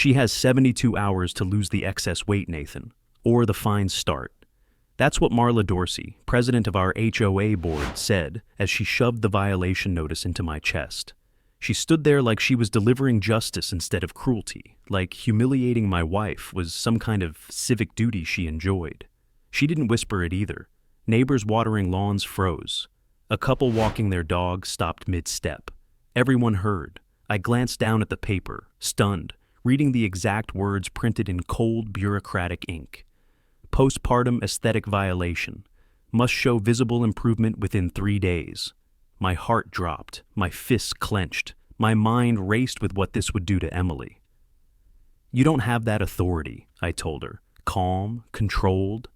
She has 72 hours to lose the excess weight, Nathan, or the fines start. That's what Marla Dorsey, president of our HOA board, said as she shoved the violation notice into my chest. She stood there like she was delivering justice instead of cruelty, like humiliating my wife was some kind of civic duty she enjoyed. She didn't whisper it either. Neighbors watering lawns froze. A couple walking their dog stopped mid-step. Everyone heard. I glanced down at the paper, stunned, reading the exact words printed in cold, bureaucratic ink. Postpartum aesthetic violation. Must show visible improvement within 3 days. My heart dropped, my fists clenched, my mind raced with what this would do to Emily. You don't have that authority, I told her, calm, controlled.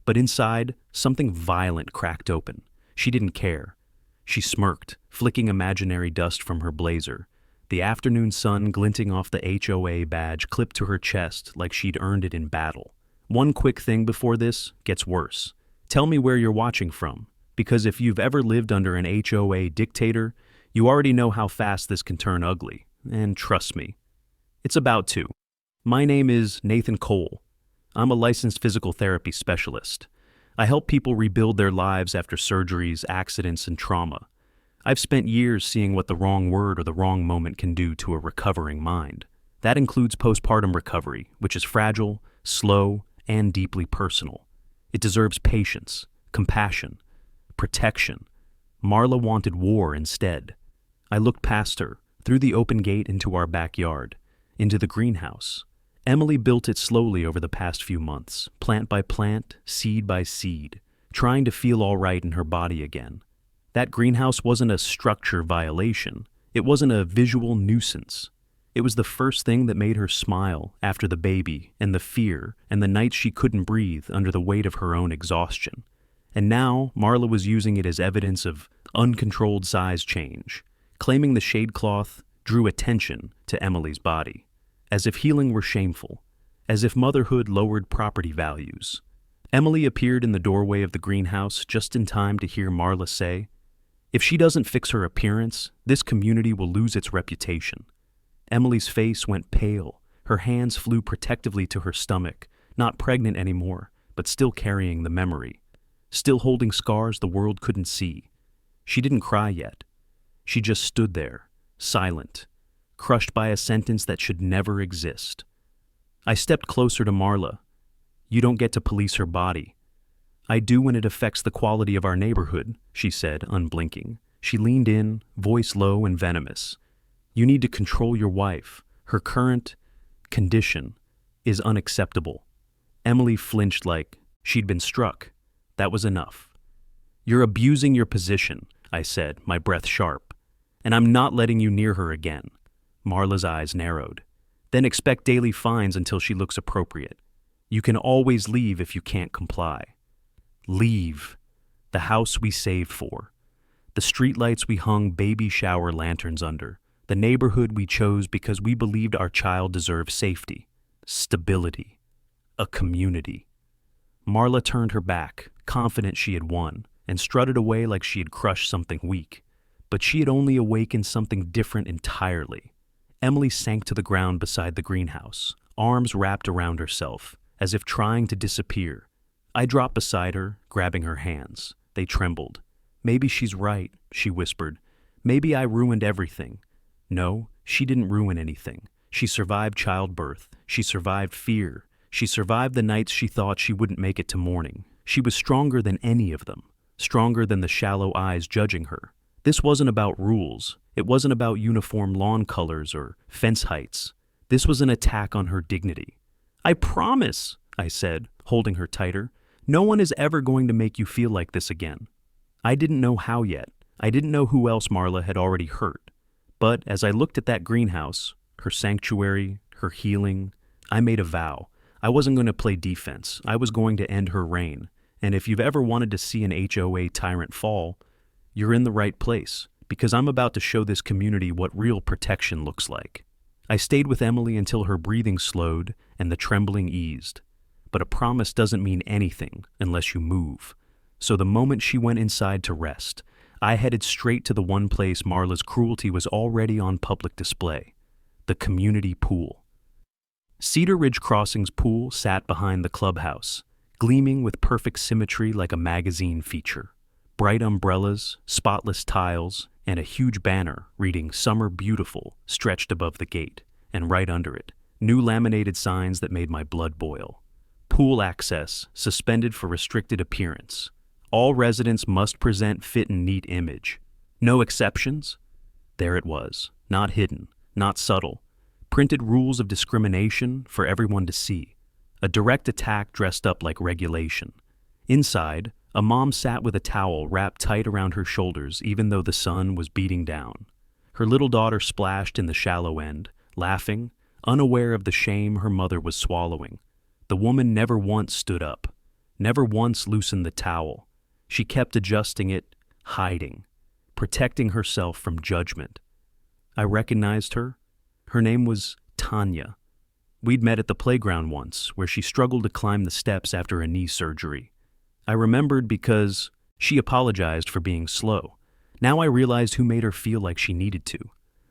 But inside, something violent cracked open. She didn't care. She smirked, flicking imaginary dust from her blazer. The afternoon sun glinting off the HOA badge clipped to her chest like she'd earned it in battle. One quick thing before this gets worse. Tell me where you're watching from, because if you've ever lived under an HOA dictator, you already know how fast this can turn ugly. And trust me, it's about to. My name is Nathan Cole. I'm a licensed physical therapy specialist. I help people rebuild their lives after surgeries, accidents, and trauma. I've spent years seeing what the wrong word or the wrong moment can do to a recovering mind. That includes postpartum recovery, which is fragile, slow, and deeply personal. It deserves patience, compassion, protection. Marla wanted war instead. I looked past her, through the open gate into our backyard, into the greenhouse. Emily built it slowly over the past few months, plant by plant, seed by seed, trying to feel all right in her body again. That greenhouse wasn't a structure violation. It wasn't a visual nuisance. It was the first thing that made her smile after the baby and the fear and the nights she couldn't breathe under the weight of her own exhaustion. And now Marla was using it as evidence of uncontrolled size change. Claiming the shade cloth drew attention to Emily's body, as if healing were shameful, as if motherhood lowered property values. Emily appeared in the doorway of the greenhouse just in time to hear Marla say, "If she doesn't fix her appearance, this community will lose its reputation." Emily's face went pale. Her hands flew protectively to her stomach, not pregnant anymore, but still carrying the memory, still holding scars the world couldn't see. She didn't cry yet. She just stood there, silent, crushed by a sentence that should never exist. I stepped closer to Marla. "You don't get to police her body." "I do when it affects the quality of our neighborhood," she said, unblinking. She leaned in, voice low and venomous. "You need to control your wife. Her current condition is unacceptable." Emily flinched like she'd been struck. That was enough. "You're abusing your position," I said, my breath sharp. "And I'm not letting you near her again." Marla's eyes narrowed. "Then expect daily fines until she looks appropriate. You can always leave if you can't comply." Leave. The house we saved for. The streetlights we hung baby shower lanterns under. The neighborhood we chose because we believed our child deserved safety, stability, a community. Marla turned her back, confident she had won, and strutted away like she had crushed something weak. But she had only awakened something different entirely. Emily sank to the ground beside the greenhouse, arms wrapped around herself, as if trying to disappear. I dropped beside her, grabbing her hands. They trembled. "Maybe she's right," she whispered. "Maybe I ruined everything." No, she didn't ruin anything. She survived childbirth. She survived fear. She survived the nights she thought she wouldn't make it to morning. She was stronger than any of them, stronger than the shallow eyes judging her. This wasn't about rules. It wasn't about uniform lawn colors or fence heights. This was an attack on her dignity. "I promise," I said, holding her tighter, "no one is ever going to make you feel like this again." I didn't know how yet. I didn't know who else Marla had already hurt. But as I looked at that greenhouse, her sanctuary, her healing, I made a vow. I wasn't going to play defense. I was going to end her reign. And if you've ever wanted to see an HOA tyrant fall, you're in the right place, because I'm about to show this community what real protection looks like. I stayed with Emily until her breathing slowed and the trembling eased. But a promise doesn't mean anything unless you move. So the moment she went inside to rest, I headed straight to the one place Marla's cruelty was already on public display, the community pool. Cedar Ridge Crossing's pool sat behind the clubhouse, gleaming with perfect symmetry like a magazine feature. Bright umbrellas, spotless tiles, and a huge banner reading "Summer Beautiful" stretched above the gate, and right under it, new laminated signs that made my blood boil. Pool access, suspended for restricted appearance. All residents must present fit and neat image. No exceptions? There it was, not hidden, not subtle. Printed rules of discrimination for everyone to see. A direct attack dressed up like regulation. Inside, a mom sat with a towel wrapped tight around her shoulders even though the sun was beating down. Her little daughter splashed in the shallow end, laughing, unaware of the shame her mother was swallowing. The woman never once stood up, never once loosened the towel. She kept adjusting it, hiding, protecting herself from judgment. I recognized her. Her name was Tanya. We'd met at the playground once, where she struggled to climb the steps after a knee surgery. I remembered because she apologized for being slow. Now I realized who made her feel like she needed to.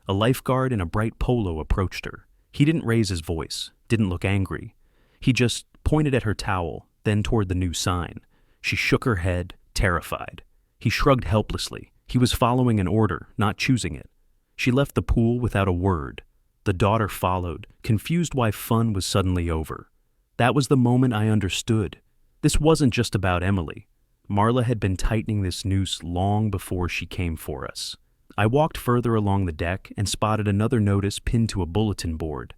A lifeguard in a bright polo approached her. He didn't raise his voice, didn't look angry. He just pointed at her towel, then toward the new sign. She shook her head, terrified. He shrugged helplessly. He was following an order, not choosing it. She left the pool without a word. The daughter followed, confused why fun was suddenly over. That was the moment I understood. This wasn't just about Emily. Marla had been tightening this noose long before she came for us. I walked further along the deck and spotted another notice pinned to a bulletin board.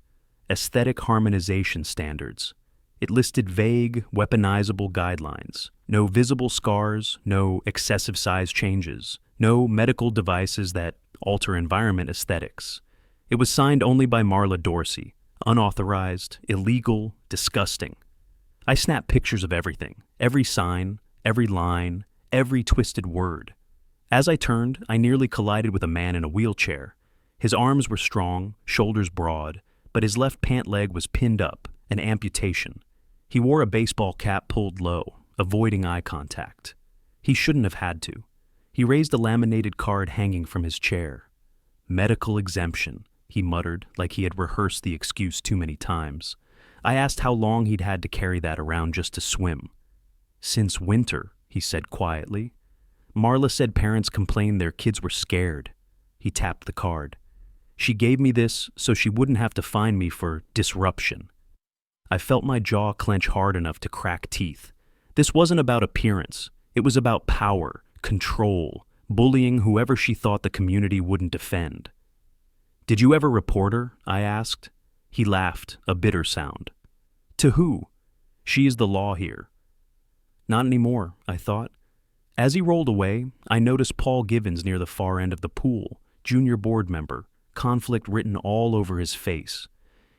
Aesthetic harmonization standards. It listed vague, weaponizable guidelines. No visible scars, no excessive size changes, no medical devices that alter environment aesthetics. It was signed only by Marla Dorsey. Unauthorized, illegal, disgusting. I snapped pictures of everything, every sign, every line, every twisted word. As I turned, I nearly collided with a man in a wheelchair. His arms were strong, shoulders broad, but his left pant leg was pinned up, an amputation. He wore a baseball cap pulled low, avoiding eye contact. He shouldn't have had to. He raised a laminated card hanging from his chair. Medical exemption, he muttered like he had rehearsed the excuse too many times. I asked how long he'd had to carry that around just to swim. Since winter, he said quietly. Marla said parents complained their kids were scared. He tapped the card. She gave me this so she wouldn't have to fine me for disruption. I felt my jaw clench hard enough to crack teeth. This wasn't about appearance. It was about power, control, bullying whoever she thought the community wouldn't defend. Did you ever report her? I asked. He laughed, a bitter sound. To who? She is the law here. Not anymore, I thought. As he rolled away, I noticed Paul Givens near the far end of the pool, junior board member, conflict written all over his face.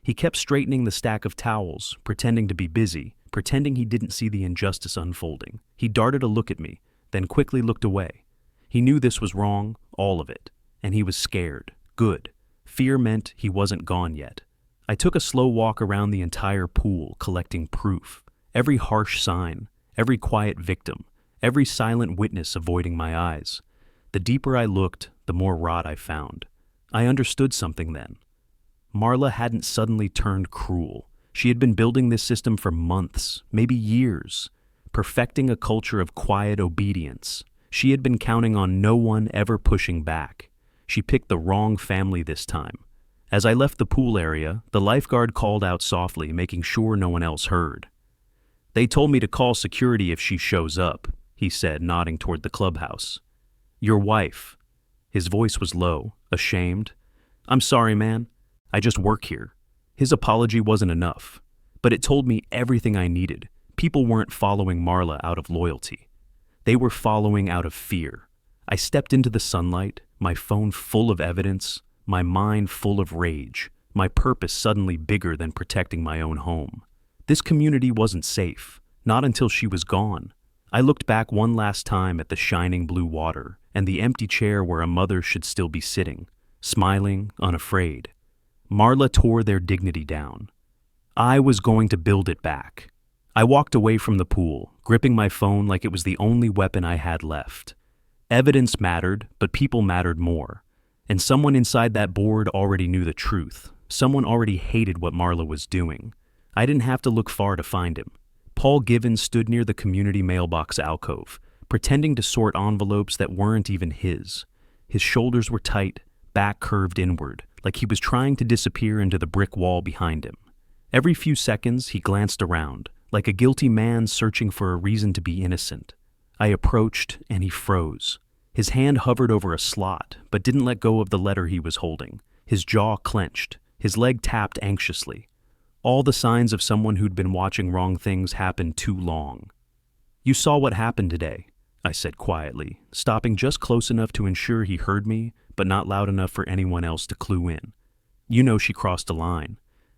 He kept straightening the stack of towels, pretending to be busy, pretending he didn't see the injustice unfolding. He darted a look at me, then quickly looked away. He knew this was wrong, all of it, and he was scared. Good. Fear meant he wasn't gone yet. I took a slow walk around the entire pool, collecting proof. Every harsh sign, every quiet victim, every silent witness avoiding my eyes. The deeper I looked, the more rot I found. I understood something then. Marla hadn't suddenly turned cruel. She had been building this system for months, maybe years, perfecting a culture of quiet obedience. She had been counting on no one ever pushing back. She picked the wrong family this time. As I left the pool area, the lifeguard called out softly, making sure no one else heard. They told me to call security if she shows up, he said, nodding toward the clubhouse. Your wife. His voice was low, ashamed. I'm sorry, man. I just work here. His apology wasn't enough, but it told me everything I needed. People weren't following Marla out of loyalty. They were following out of fear. I stepped into the sunlight, my phone full of evidence, my mind full of rage, my purpose suddenly bigger than protecting my own home. This community wasn't safe, not until she was gone. I looked back one last time at the shining blue water and the empty chair where a mother should still be sitting, smiling, unafraid. Marla tore their dignity down. I was going to build it back. I walked away from the pool, gripping my phone like it was the only weapon I had left. Evidence mattered, but people mattered more. And someone inside that board already knew the truth. Someone already hated what Marla was doing. I didn't have to look far to find him. Paul Given stood near the community mailbox alcove, pretending to sort envelopes that weren't even his. His shoulders were tight, back curved inward, like he was trying to disappear into the brick wall behind him. Every few seconds, he glanced around, like a guilty man searching for a reason to be innocent. I approached, and he froze. His hand hovered over a slot, but didn't let go of the letter he was holding. His jaw clenched. His leg tapped anxiously. All the signs of someone who'd been watching wrong things happened too long. "You saw what happened today," I said quietly, stopping just close enough to ensure he heard me, but not loud enough for anyone else to clue in. "You know she crossed a line."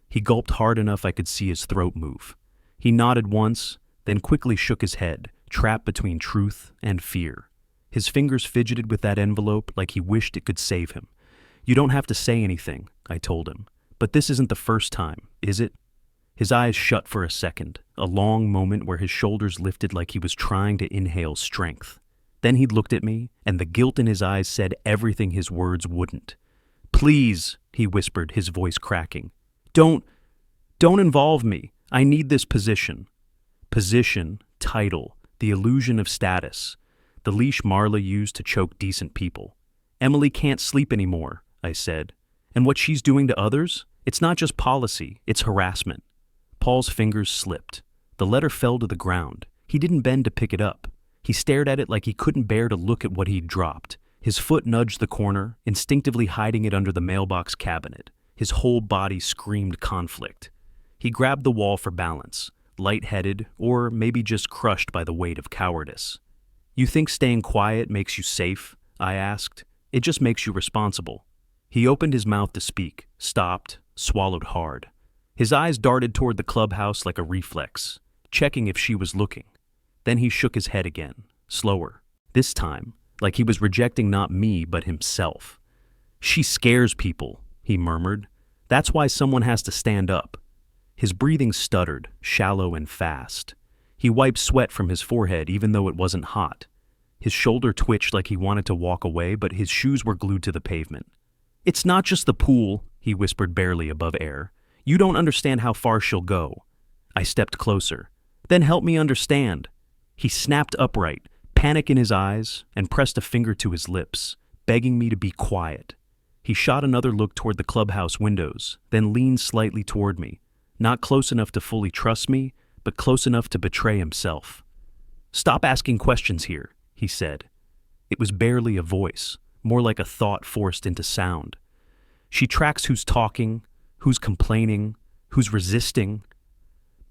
He gulped hard enough I could see his throat move. He nodded once, then quickly shook his head, trapped between truth and fear. His fingers fidgeted with that envelope like he wished it could save him. "You don't have to say anything," I told him. "But this isn't the first time, is it?" His eyes shut for a second, a long moment where his shoulders lifted like he was trying to inhale strength. Then he looked at me, and the guilt in his eyes said everything his words wouldn't. "Please," he whispered, his voice cracking. Don't involve me. I need this position." Position, title, the illusion of status, the leash Marla used to choke decent people. "Emily can't sleep anymore," I said. "And what she's doing to others? It's not just policy, it's harassment." Paul's fingers slipped. The letter fell to the ground. He didn't bend to pick it up. He stared at it like he couldn't bear to look at what he'd dropped. His foot nudged the corner, instinctively hiding it under the mailbox cabinet. His whole body screamed conflict. He grabbed the wall for balance, lightheaded, or maybe just crushed by the weight of cowardice. "You think staying quiet makes you safe?" I asked. "It just makes you responsible." He opened his mouth to speak, stopped, swallowed hard. His eyes darted toward the clubhouse like a reflex, checking if she was looking. Then he shook his head again, slower. This time, like he was rejecting not me but himself. "She scares people," he murmured. "That's why someone has to stand up." His breathing stuttered, shallow and fast. He wiped sweat from his forehead even though it wasn't hot. His shoulder twitched like he wanted to walk away, but his shoes were glued to the pavement. "It's not just the pool," he whispered barely above air. "You don't understand how far she'll go." I stepped closer. "Then help me understand." He snapped upright, panic in his eyes, and pressed a finger to his lips, begging me to be quiet. He shot another look toward the clubhouse windows, then leaned slightly toward me, not close enough to fully trust me, but close enough to betray himself. "Stop asking questions here," he said. It was barely a voice, more like a thought forced into sound. "She tracks who's talking, who's complaining, who's resisting."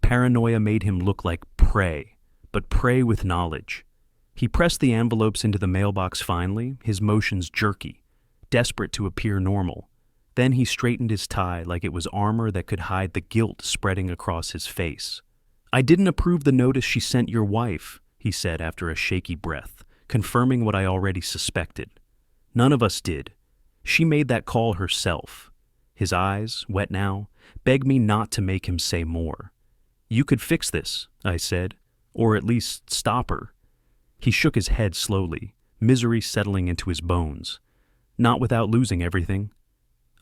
Paranoia made him look like prey, but prey with knowledge. He pressed the envelopes into the mailbox finally, his motions jerky, desperate to appear normal. Then he straightened his tie like it was armor that could hide the guilt spreading across his face. "I didn't approve the notice she sent your wife," he said after a shaky breath, confirming what I already suspected. "None of us did. She made that call herself." His eyes, wet now, begged me not to make him say more. "You could fix this," I said, "or at least stop her." He shook his head slowly, misery settling into his bones. "Not without losing everything."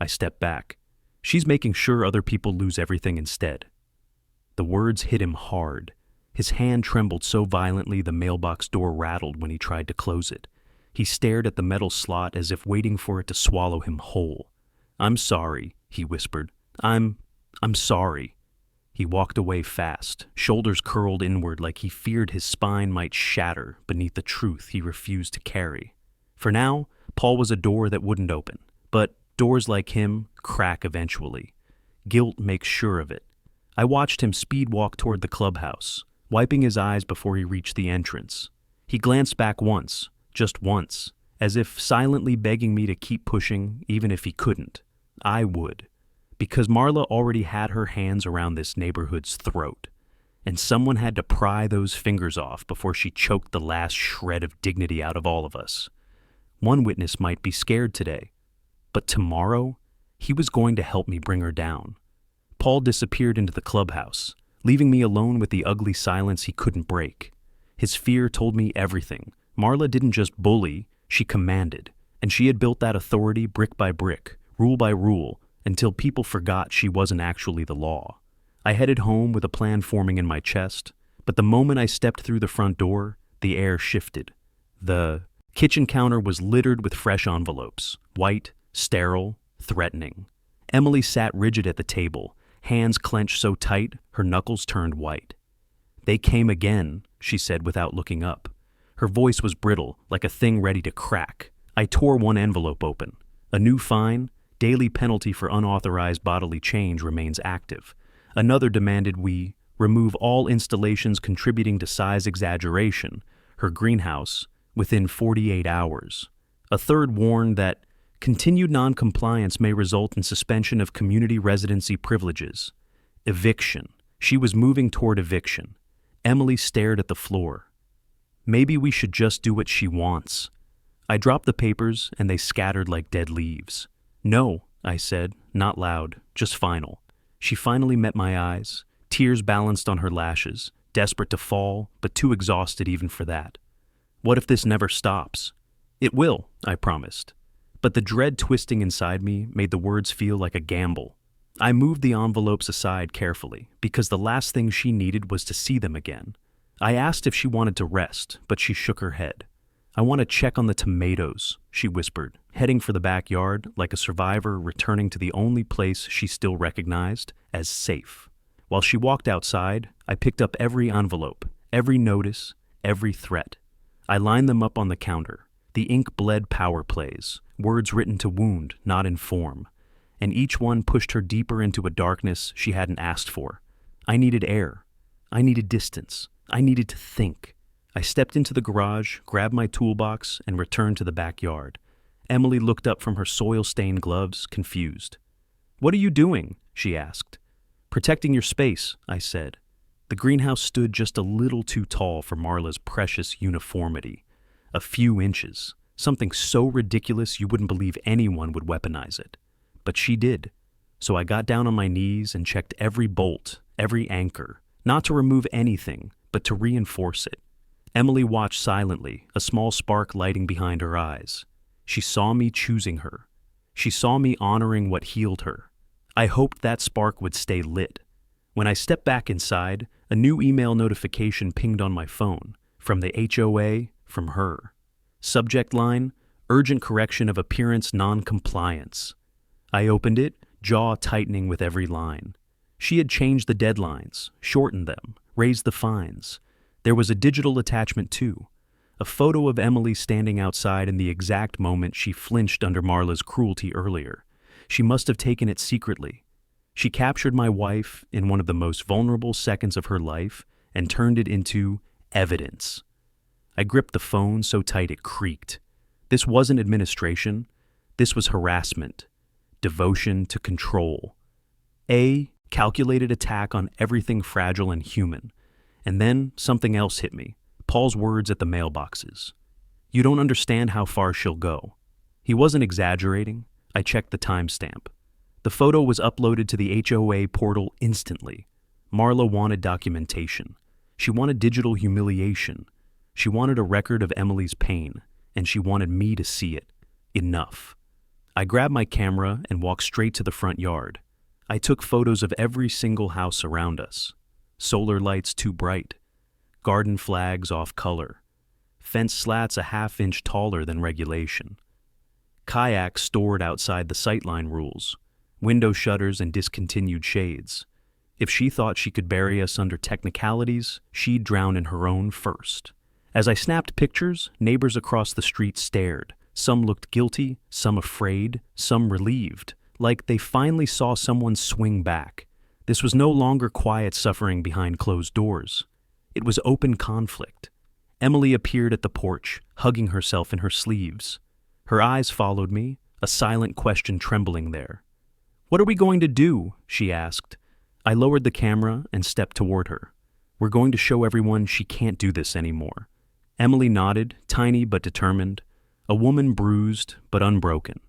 I stepped back. "She's making sure other people lose everything instead." The words hit him hard. His hand trembled so violently the mailbox door rattled when he tried to close it. He stared at the metal slot as if waiting for it to swallow him whole. "I'm sorry," he whispered. I'm sorry." He walked away fast, shoulders curled inward like he feared his spine might shatter beneath the truth he refused to carry. For now, Paul was a door that wouldn't open, but doors like him crack eventually. Guilt makes sure of it. I watched him speed walk toward the clubhouse, wiping his eyes before he reached the entrance. He glanced back once, just once, as if silently begging me to keep pushing even if he couldn't. I would. Because Marla already had her hands around this neighborhood's throat, and someone had to pry those fingers off before she choked the last shred of dignity out of all of us. One witness might be scared today, but tomorrow, he was going to help me bring her down. Paul disappeared into the clubhouse, leaving me alone with the ugly silence he couldn't break. His fear told me everything. Marla didn't just bully, she commanded, and she had built that authority brick by brick, rule by rule, until people forgot she wasn't actually the law. I headed home with a plan forming in my chest, but the moment I stepped through the front door, the air shifted. The kitchen counter was littered with fresh envelopes, white, sterile, threatening. Emily sat rigid at the table, hands clenched so tight her knuckles turned white. "They came again," she said without looking up. Her voice was brittle, like a thing ready to crack. I tore one envelope open. A new fine, daily penalty for unauthorized bodily change remains active. Another demanded we remove all installations contributing to size exaggeration, her greenhouse, within 48 hours. A third warned that continued noncompliance may result in suspension of community residency privileges. Eviction. She was moving toward eviction. Emily stared at the floor. Maybe we should just do what she wants. I dropped the papers and they scattered like dead leaves. No, I said, not loud, just final. She finally met my eyes, tears balanced on her lashes, desperate to fall, but too exhausted even for that. What if this never stops? It will, I promised. But the dread twisting inside me made the words feel like a gamble. I moved the envelopes aside carefully, because the last thing she needed was to see them again. I asked if she wanted to rest, but she shook her head. "I want to check on the tomatoes," she whispered, heading for the backyard like a survivor returning to the only place she still recognized as safe. While she walked outside, I picked up every envelope, every notice, every threat. I lined them up on the counter. The ink bled power plays, words written to wound, not inform. And each one pushed her deeper into a darkness she hadn't asked for. I needed air. I needed distance. I needed to think. I stepped into the garage, grabbed my toolbox, and returned to the backyard. Emily looked up from her soil-stained gloves, confused. "What are you doing?" she asked. "Protecting your space," I said. The greenhouse stood just a little too tall for Marla's precious uniformity. A few inches. Something so ridiculous you wouldn't believe anyone would weaponize it. But she did. So I got down on my knees and checked every bolt, every anchor, not to remove anything, but to reinforce it. Emily watched silently, a small spark lighting behind her eyes. She saw me choosing her. She saw me honoring what healed her. I hoped that spark would stay lit. When I stepped back inside, a new email notification pinged on my phone, from the HOA, from her. Subject line, urgent correction of appearance non-compliance. I opened it, jaw tightening with every line. She had changed the deadlines, shortened them, raised the fines. There was a digital attachment too, a photo of Emily standing outside in the exact moment she flinched under Marla's cruelty earlier. She must have taken it secretly. She captured my wife in one of the most vulnerable seconds of her life and turned it into evidence. I gripped the phone so tight it creaked. This wasn't administration. This was harassment. Devotion to control. A calculated attack on everything fragile and human. And then something else hit me. Paul's words at the mailboxes. "You don't understand how far she'll go." He wasn't exaggerating. I checked the timestamp. The photo was uploaded to the HOA portal instantly. Marla wanted documentation. She wanted digital humiliation. She wanted a record of Emily's pain, and she wanted me to see it. Enough. I grabbed my camera and walked straight to the front yard. I took photos of every single house around us. Solar lights too bright. Garden flags off color. Fence slats a half-inch taller than regulation. Kayaks stored outside the sightline rules. Window shutters and discontinued shades. If she thought she could bury us under technicalities, she'd drown in her own first. As I snapped pictures, neighbors across the street stared. Some looked guilty, some afraid, some relieved, like they finally saw someone swing back. This was no longer quiet suffering behind closed doors. It was open conflict. Emily appeared at the porch, hugging herself in her sleeves. Her eyes followed me, a silent question trembling there. "What are we going to do?" she asked. I lowered the camera and stepped toward her. "We're going to show everyone she can't do this anymore." Emily nodded, tiny but determined, a woman bruised but unbroken.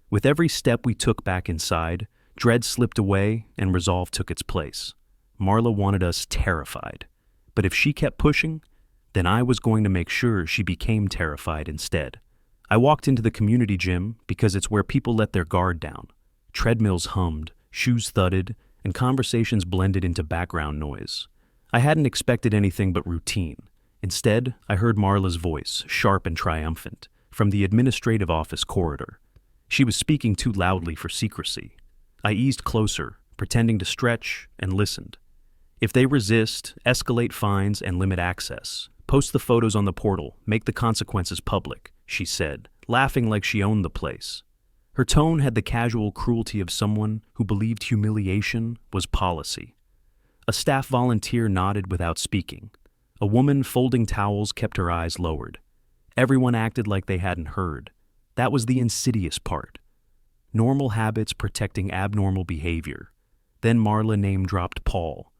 With every step we took back inside, dread slipped away and resolve took its place. Marla wanted us terrified. But if she kept pushing, then I was going to make sure she became terrified instead. I walked into the community gym because it's where people let their guard down. Treadmills hummed, shoes thudded, and conversations blended into background noise. I hadn't expected anything but routine. Instead, I heard Marla's voice, sharp and triumphant, from the administrative office corridor. She was speaking too loudly for secrecy. I eased closer, pretending to stretch, and listened. If they resist, escalate fines and limit access. Post the photos on the portal, make the consequences public, she said, laughing like she owned the place. Her tone had the casual cruelty of someone who believed humiliation was policy. A staff volunteer nodded without speaking. A woman folding towels kept her eyes lowered. Everyone acted like they hadn't heard. That was the insidious part. Normal habits protecting abnormal behavior. Then Marla name-dropped Paul.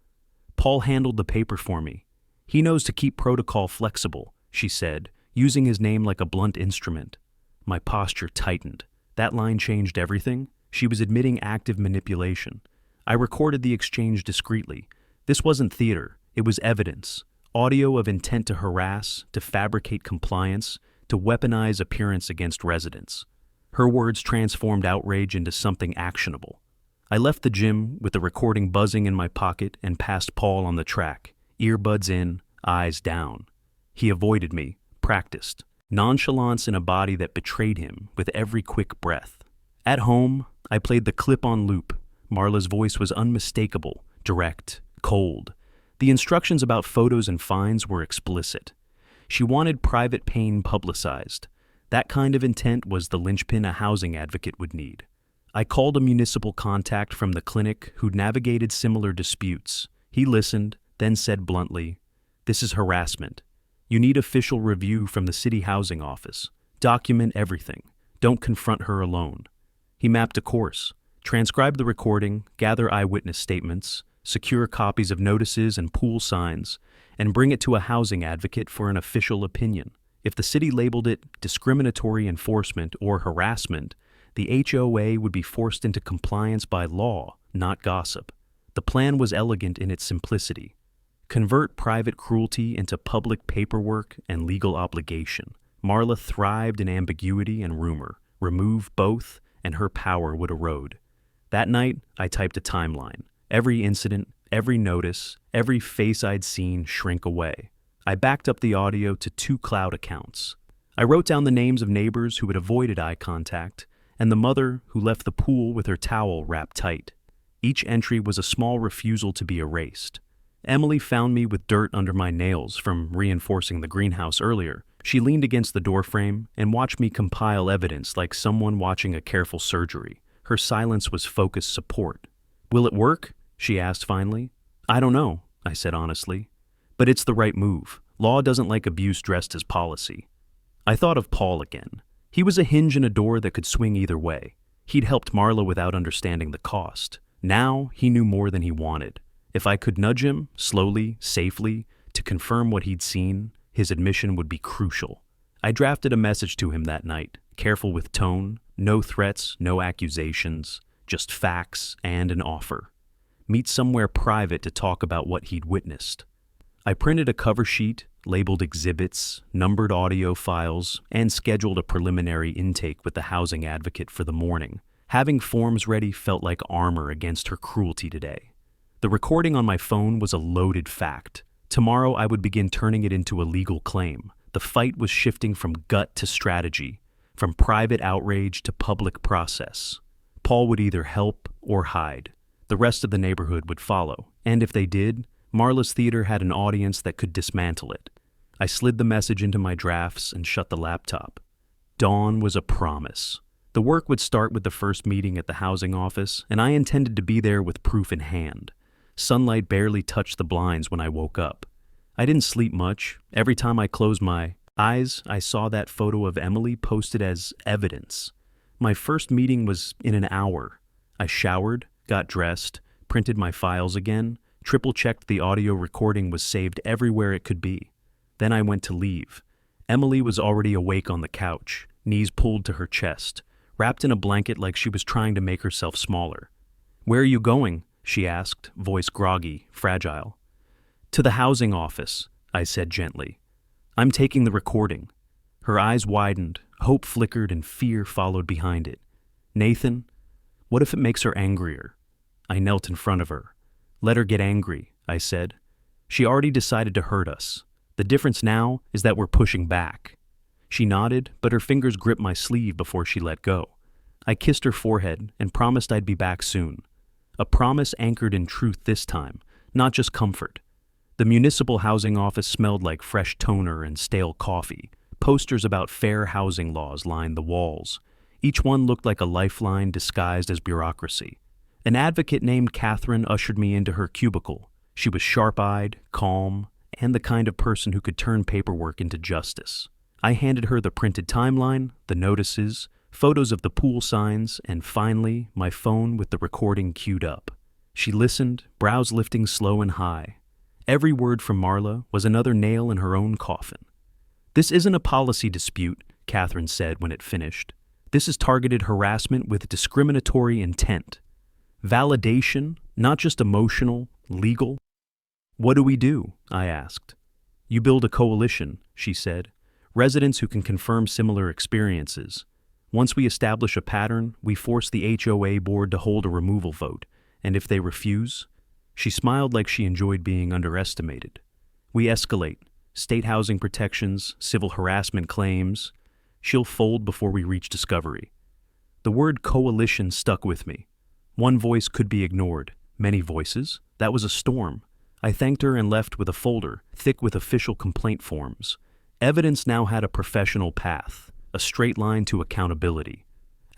Paul handled the paper for me. He knows to keep protocol flexible, she said, using his name like a blunt instrument. My posture tightened. That line changed everything. She was admitting active manipulation. I recorded the exchange discreetly. This wasn't theater. It was evidence. Audio of intent to harass, to fabricate compliance, to weaponize appearance against residents. Her words transformed outrage into something actionable. I left the gym with the recording buzzing in my pocket and passed Paul on the track, earbuds in, eyes down. He avoided me, practiced. Nonchalance in a body that betrayed him with every quick breath. At home, I played the clip on loop. Marla's voice was unmistakable, direct, cold. The instructions about photos and fines were explicit. She wanted private pain publicized. That kind of intent was the linchpin a housing advocate would need. I called a municipal contact from the clinic who'd navigated similar disputes. He listened, then said bluntly, "This is harassment. You need official review from the city housing office. Document everything. Don't confront her alone." He mapped a course, transcribe the recording, gather eyewitness statements, secure copies of notices and pool signs, and bring it to a housing advocate for an official opinion. If the city labeled it discriminatory enforcement or harassment, the HOA would be forced into compliance by law, not gossip. The plan was elegant in its simplicity. Convert private cruelty into public paperwork and legal obligation. Marla thrived in ambiguity and rumor. Remove both, and her power would erode. That night, I typed a timeline. Every incident, every notice, every face I'd seen shrink away. I backed up the audio to 2 cloud accounts. I wrote down the names of neighbors who had avoided eye contact, and the mother who left the pool with her towel wrapped tight. Each entry was a small refusal to be erased. Emily found me with dirt under my nails from reinforcing the greenhouse earlier. She leaned against the doorframe and watched me compile evidence like someone watching a careful surgery. Her silence was focused support. "Will it work?" she asked finally. "I don't know," I said honestly. "But it's the right move. Law doesn't like abuse dressed as policy." I thought of Paul again. He was a hinge in a door that could swing either way. He'd helped Marla without understanding the cost. Now he knew more than he wanted. If I could nudge him, slowly, safely, to confirm what he'd seen, his admission would be crucial. I drafted a message to him that night, careful with tone, no threats, no accusations, just facts and an offer. Meet somewhere private to talk about what he'd witnessed. I printed a cover sheet, labeled exhibits, numbered audio files, and scheduled a preliminary intake with the housing advocate for the morning. Having forms ready felt like armor against her cruelty today. The recording on my phone was a loaded fact. Tomorrow I would begin turning it into a legal claim. The fight was shifting from gut to strategy, from private outrage to public process. Paul would either help or hide. The rest of the neighborhood would follow, and if they did, Marla's theater had an audience that could dismantle it. I slid the message into my drafts and shut the laptop. Dawn was a promise. The work would start with the first meeting at the housing office, and I intended to be there with proof in hand. Sunlight barely touched the blinds when I woke up. I didn't sleep much. Every time I closed my eyes, I saw that photo of Emily posted as evidence. My first meeting was in an hour. I showered, got dressed, printed my files again, triple-checked the audio recording was saved everywhere it could be. Then I went to leave. Emily was already awake on the couch, knees pulled to her chest, wrapped in a blanket like she was trying to make herself smaller. "Where are you going?" she asked, voice groggy, fragile. "To the housing office," I said gently. "I'm taking the recording." Her eyes widened, hope flickered, and fear followed behind it. "Nathan?" What if it makes her angrier? I knelt in front of her. Let her get angry, I said. She already decided to hurt us. The difference now is that we're pushing back. She nodded, but her fingers gripped my sleeve before she let go. I kissed her forehead and promised I'd be back soon. A promise anchored in truth this time, not just comfort. The municipal housing office smelled like fresh toner and stale coffee. Posters about fair housing laws lined the walls. Each one looked like a lifeline disguised as bureaucracy. An advocate named Catherine ushered me into her cubicle. She was sharp-eyed, calm, and the kind of person who could turn paperwork into justice. I handed her the printed timeline, the notices, photos of the pool signs, and finally, my phone with the recording queued up. She listened, brows lifting slow and high. Every word from Marla was another nail in her own coffin. "This isn't a policy dispute," Catherine said when it finished. "This is targeted harassment with discriminatory intent. Validation, not just emotional, legal." "What do we do?" I asked. "You build a coalition," she said. "Residents who can confirm similar experiences. Once we establish a pattern, we force the HOA board to hold a removal vote, and if they refuse..." She smiled like she enjoyed being underestimated. "We escalate. State housing protections, civil harassment claims. She'll fold before we reach discovery." The word coalition stuck with me. One voice could be ignored. Many voices? That was a storm. I thanked her and left with a folder, thick with official complaint forms. Evidence now had a professional path, a straight line to accountability.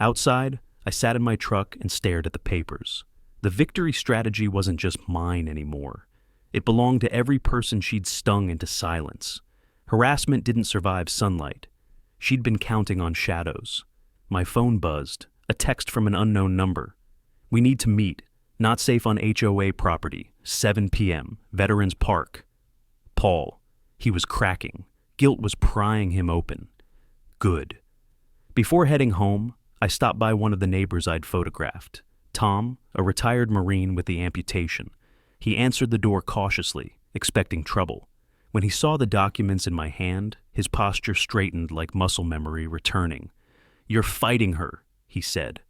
Outside, I sat in my truck and stared at the papers. The victory strategy wasn't just mine anymore. It belonged to every person she'd stung into silence. Harassment didn't survive sunlight. She'd been counting on shadows. My phone buzzed, a text from an unknown number. "We need to meet. Not safe on HOA property. 7 p.m. Veterans Park." Paul. He was cracking. Guilt was prying him open. Good. Before heading home, I stopped by one of the neighbors I'd photographed. Tom, a retired Marine with the amputation. He answered the door cautiously, expecting trouble. When he saw the documents in my hand, his posture straightened like muscle memory returning. "You're fighting her," he said.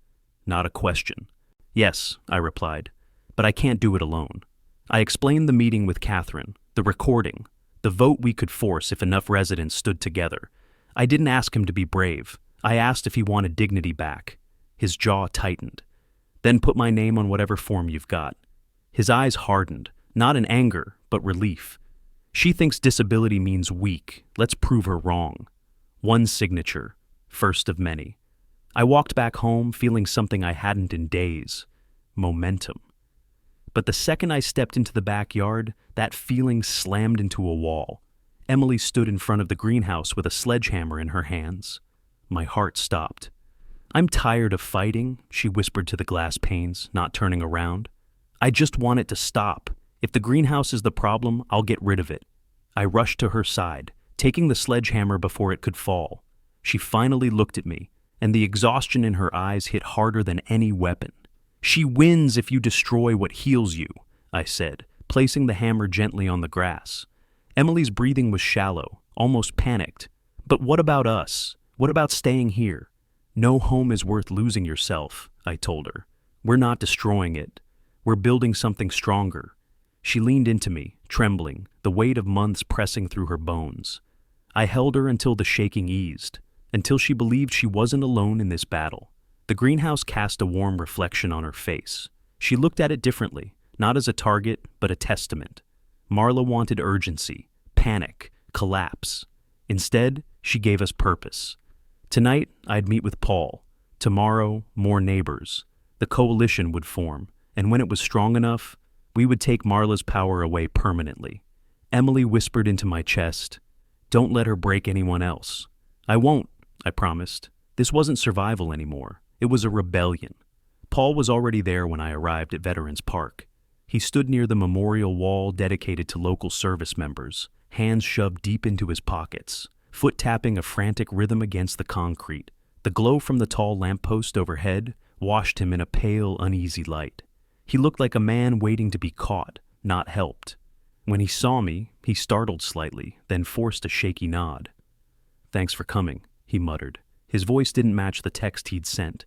Not a question. "Yes," I replied, "but I can't do it alone." I explained the meeting with Catherine, the recording, the vote we could force if enough residents stood together. I didn't ask him to be brave. I asked if he wanted dignity back. His jaw tightened. "Then put my name on whatever form you've got." His eyes hardened, not in anger, but relief. "She thinks disability means weak. Let's prove her wrong." One signature, first of many. I walked back home feeling something I hadn't in days. Momentum. But the second I stepped into the backyard, that feeling slammed into a wall. Emily stood in front of the greenhouse with a sledgehammer in her hands. My heart stopped. "I'm tired of fighting," she whispered to the glass panes, not turning around. "I just want it to stop. If the greenhouse is the problem, I'll get rid of it." I rushed to her side, taking the sledgehammer before it could fall. She finally looked at me, and the exhaustion in her eyes hit harder than any weapon. "She wins if you destroy what heals you," I said, placing the hammer gently on the grass. Emily's breathing was shallow, almost panicked. "But what about us? What about staying here?" "No home is worth losing yourself," I told her. "We're not destroying it. We're building something stronger." She leaned into me, trembling, the weight of months pressing through her bones. I held her until the shaking eased, until she believed she wasn't alone in this battle. The greenhouse cast a warm reflection on her face. She looked at it differently, not as a target, but a testament. Marla wanted urgency, panic, collapse. Instead, she gave us purpose. Tonight, I'd meet with Paul. Tomorrow, more neighbors. The coalition would form, and when it was strong enough, we would take Marla's power away permanently. Emily whispered into my chest, "Don't let her break anyone else." "I won't," I promised. This wasn't survival anymore. It was a rebellion. Paul was already there when I arrived at Veterans Park. He stood near the memorial wall dedicated to local service members, hands shoved deep into his pockets, foot tapping a frantic rhythm against the concrete. The glow from the tall lamppost overhead washed him in a pale, uneasy light. He looked like a man waiting to be caught, not helped. When he saw me, he startled slightly, then forced a shaky nod. "Thanks for coming," he muttered. His voice didn't match the text he'd sent.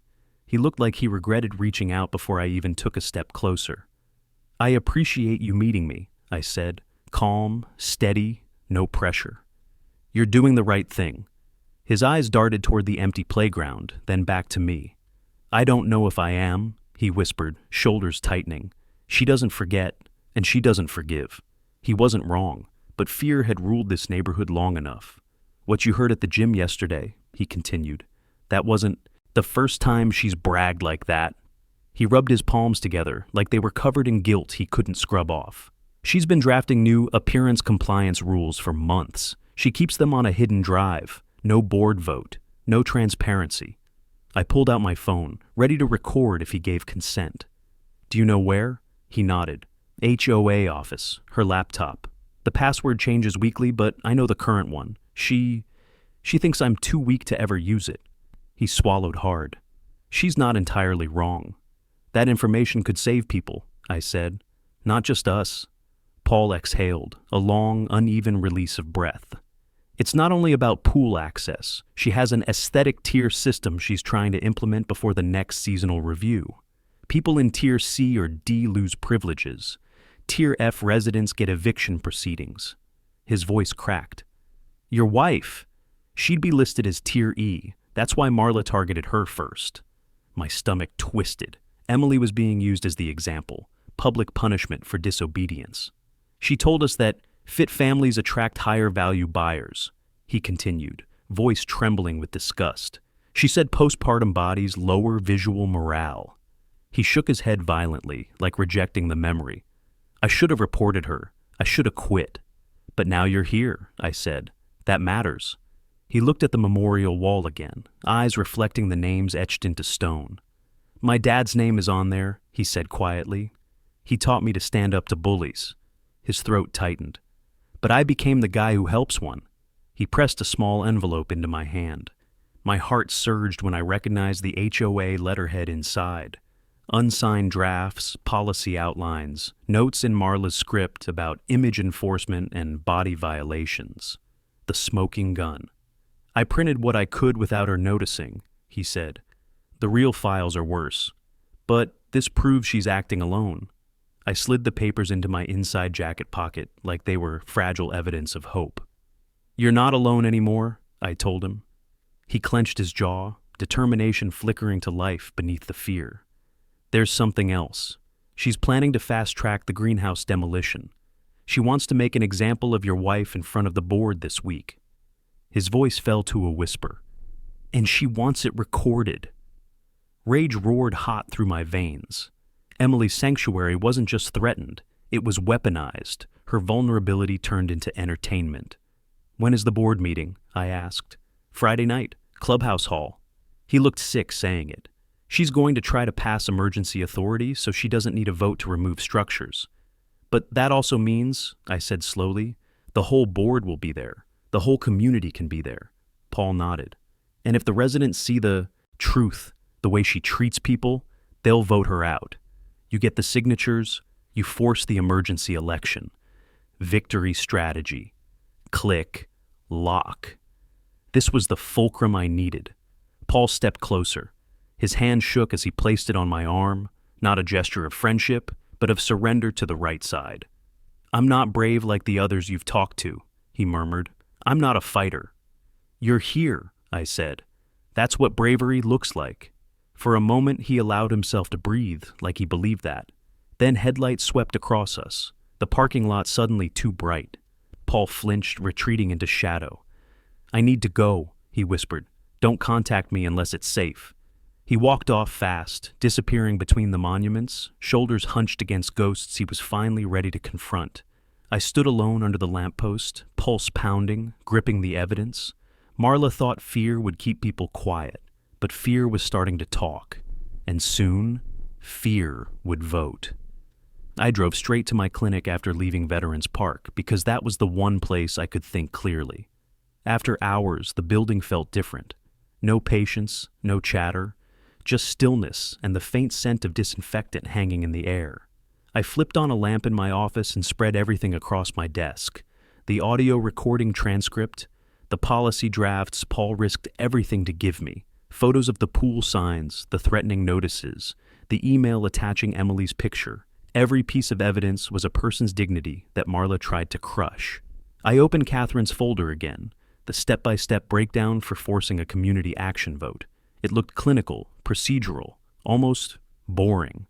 He looked like he regretted reaching out before I even took a step closer. "I appreciate you meeting me," I said, calm, steady, no pressure. "You're doing the right thing." His eyes darted toward the empty playground, then back to me. "I don't know if I am," he whispered, shoulders tightening. "She doesn't forget, and she doesn't forgive." He wasn't wrong, but fear had ruled this neighborhood long enough. "What you heard at the gym yesterday," he continued, "that wasn't the first time she's bragged like that." He rubbed his palms together like they were covered in guilt he couldn't scrub off. "She's been drafting new appearance compliance rules for months. She keeps them on a hidden drive. No board vote. No transparency." I pulled out my phone, ready to record if he gave consent. "Do you know where?" He nodded. "HOA office, her laptop. The password changes weekly, but I know the current one. She thinks I'm too weak to ever use it." He swallowed hard. "She's not entirely wrong. That information could save people," I said. "Not just us." Paul exhaled, a long, uneven release of breath. "It's not only about pool access. She has an aesthetic tier system she's trying to implement before the next seasonal review. People in Tier C or D lose privileges. Tier F residents get eviction proceedings." His voice cracked. "Your wife, she'd be listed as Tier E. That's why Marla targeted her first." My stomach twisted. Emily was being used as the example, public punishment for disobedience. "She told us that fit families attract higher value buyers," he continued, voice trembling with disgust. "She said postpartum bodies lower visual morale." He shook his head violently, like rejecting the memory. "I should have reported her. I should have quit. But now you're here," I said. "That matters." He looked at the memorial wall again, eyes reflecting the names etched into stone. "My dad's name is on there," he said quietly. "He taught me to stand up to bullies." His throat tightened. "But I became the guy who helps one." He pressed a small envelope into my hand. My heart surged when I recognized the HOA letterhead inside. Unsigned drafts, policy outlines, notes in Marla's script about image enforcement and body violations. The smoking gun. "I printed what I could without her noticing," he said. "The real files are worse. But this proves she's acting alone." I slid the papers into my inside jacket pocket like they were fragile evidence of hope. "You're not alone anymore," I told him. He clenched his jaw, determination flickering to life beneath the fear. "There's something else. She's planning to fast-track the greenhouse demolition. She wants to make an example of your wife in front of the board this week." His voice fell to a whisper. "And she wants it recorded." Rage roared hot through my veins. Emily's sanctuary wasn't just threatened, it was weaponized, her vulnerability turned into entertainment. "When is the board meeting?" I asked. "Friday night, Clubhouse Hall." He looked sick saying it. "She's going to try to pass emergency authority so she doesn't need a vote to remove structures. But that also means," I said slowly, "the whole board will be there. The whole community can be there." Paul nodded. "And if the residents see the truth, the way she treats people, they'll vote her out. You get the signatures, you force the emergency election. Victory strategy. Click. Lock." This was the fulcrum I needed. Paul stepped closer. His hand shook as he placed it on my arm, not a gesture of friendship, but of surrender to the right side. "I'm not brave like the others you've talked to," he murmured. "I'm not a fighter." "You're here," I said. "That's what bravery looks like." For a moment he allowed himself to breathe, like he believed that. Then headlights swept across us, the parking lot suddenly too bright. Paul flinched, retreating into shadow. "I need to go," he whispered. "Don't contact me unless it's safe." He walked off fast, disappearing between the monuments, shoulders hunched against ghosts he was finally ready to confront. I stood alone under the lamppost, pulse pounding, gripping the evidence. Marla thought fear would keep people quiet, but fear was starting to talk. And soon, fear would vote. I drove straight to my clinic after leaving Veterans Park because that was the one place I could think clearly. After hours, the building felt different. No patients, no chatter, just stillness and the faint scent of disinfectant hanging in the air. I flipped on a lamp in my office and spread everything across my desk. The audio recording transcript, the policy drafts Paul risked everything to give me, Photos of the pool signs, the threatening notices, the email attaching Emily's picture. Every piece of evidence was a person's dignity that Marla tried to crush. I opened Catherine's folder again, the step-by-step breakdown for forcing a community action vote. It looked clinical, procedural, almost boring.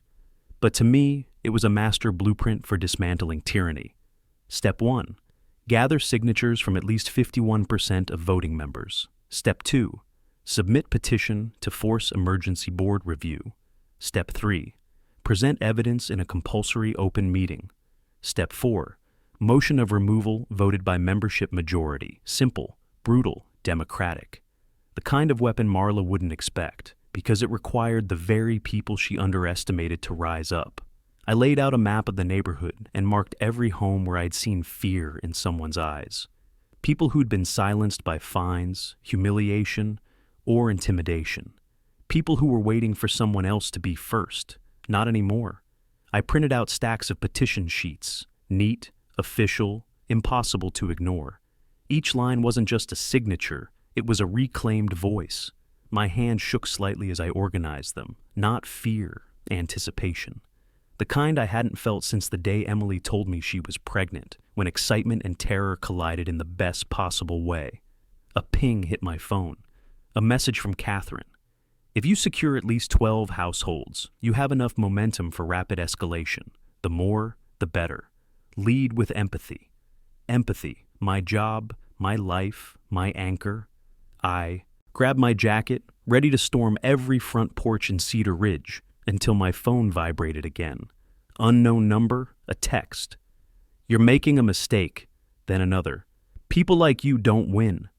But to me, it was a master blueprint for dismantling tyranny. Step 1. Gather signatures from at least 51% of voting members. Step 2. Submit petition to force emergency board review. Step 3. Present evidence in a compulsory open meeting. Step 4. Motion of removal voted by membership majority. Simple, brutal, democratic. The kind of weapon Marla wouldn't expect, because it required the very people she underestimated to rise up. I laid out a map of the neighborhood and marked every home where I'd seen fear in someone's eyes. People who'd been silenced by fines, humiliation, or intimidation. People who were waiting for someone else to be first. Not anymore. I printed out stacks of petition sheets, neat, official, impossible to ignore. Each line wasn't just a signature, it was a reclaimed voice. My hand shook slightly as I organized them. Not fear, anticipation. The kind I hadn't felt since the day Emily told me she was pregnant, when excitement and terror collided in the best possible way. A ping hit my phone. A message from Catherine. If you secure at least 12 households, you have enough momentum for rapid escalation. The more, the better. Lead with empathy. Empathy, my job, my life, my anchor. I grabbed my jacket, ready to storm every front porch in Cedar Ridge, until my phone vibrated again. Unknown number, a text. You're making a mistake. Then another. People like you don't win.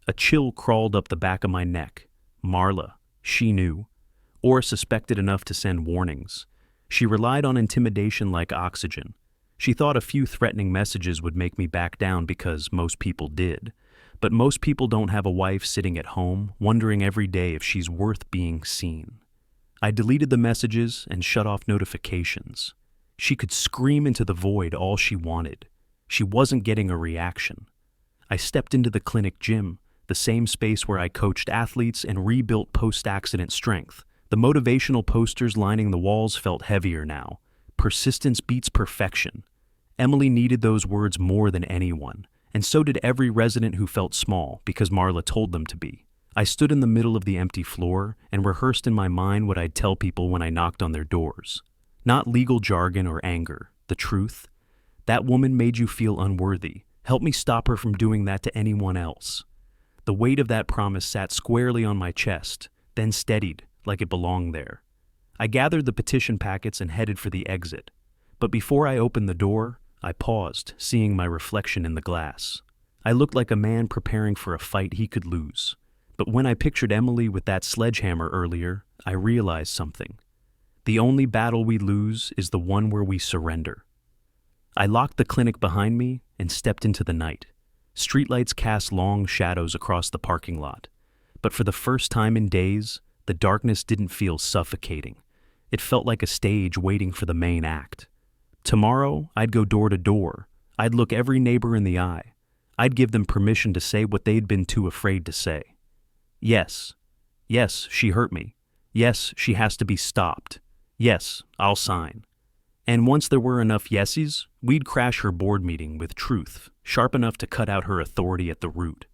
A chill crawled up the back of my neck. Marla, she knew, or suspected enough to send warnings. She relied on intimidation like oxygen. She thought a few threatening messages would make me back down because most people did. But most people don't have a wife sitting at home, wondering every day if she's worth being seen. I deleted the messages and shut off notifications. She could scream into the void all she wanted. She wasn't getting a reaction. I stepped into the clinic gym, the same space where I coached athletes and rebuilt post-accident strength. The motivational posters lining the walls felt heavier now. Persistence beats perfection. Emily needed those words more than anyone, and so did every resident who felt small because Marla told them to be. I stood in the middle of the empty floor and rehearsed in my mind what I'd tell people when I knocked on their doors. Not legal jargon or anger, the truth. That woman made you feel unworthy. Help me stop her from doing that to anyone else. The weight of that promise sat squarely on my chest, then steadied like it belonged there. I gathered the petition packets and headed for the exit. But before I opened the door, I paused, seeing my reflection in the glass. I looked like a man preparing for a fight he could lose. But when I pictured Emily with that sledgehammer earlier, I realized something. The only battle we lose is the one where we surrender. I locked the clinic behind me and stepped into the night. Streetlights cast long shadows across the parking lot. But for the first time in days, the darkness didn't feel suffocating. It felt like a stage waiting for the main act. Tomorrow, I'd go door to door. I'd look every neighbor in the eye. I'd give them permission to say what they'd been too afraid to say. Yes. Yes, she hurt me. Yes, she has to be stopped. Yes, I'll sign. And once there were enough yeses, we'd crash her board meeting with truth, sharp enough to cut out her authority at the root.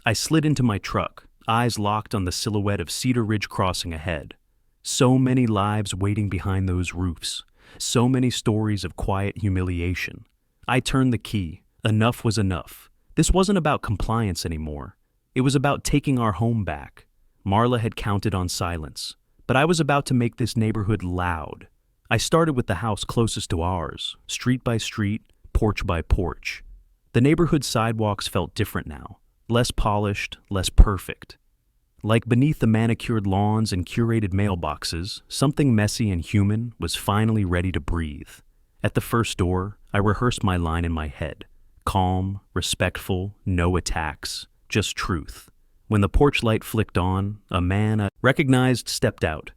I slid into my truck, eyes locked on the silhouette of Cedar Ridge crossing ahead. So many lives waiting behind those roofs. So many stories of quiet humiliation. I turned the key. Enough was enough. This wasn't about compliance anymore. It was about taking our home back. Marla had counted on silence, but I was about to make this neighborhood loud. I started with the house closest to ours, street by street, porch by porch. The neighborhood sidewalks felt different now, less polished, less perfect. Like beneath the manicured lawns and curated mailboxes, something messy and human was finally ready to breathe. At the first door, I rehearsed my line in my head. Calm, respectful, no attacks, just truth. When the porch light flicked on, a man I recognized stepped out.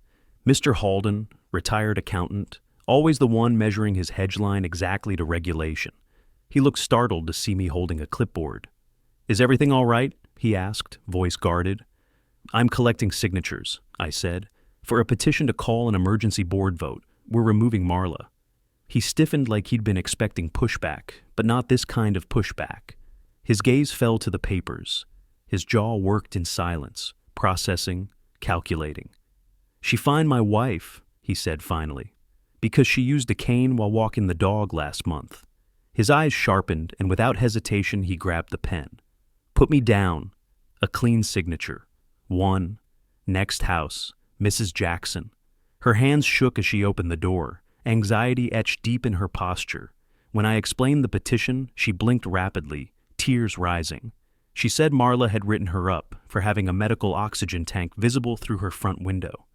Mr. Halden, retired accountant, always the one measuring his hedge line exactly to regulation. He looked startled to see me holding a clipboard. "Is everything all right?" he asked, voice guarded. I'm collecting signatures, I said, for a petition to call an emergency board vote. We're removing Marla. He stiffened like he'd been expecting pushback, but not this kind of pushback. His gaze fell to the papers. His jaw worked in silence, processing, calculating. She fined my wife, he said finally, because she used a cane while walking the dog last month. His eyes sharpened, and without hesitation he grabbed the pen. Put me down. A clean signature. 1. Next house. Mrs. Jackson. Her hands shook as she opened the door. Anxiety etched deep in her posture. When I explained the petition, she blinked rapidly, tears rising. She said Marla had written her up for having a medical oxygen tank visible through her front window.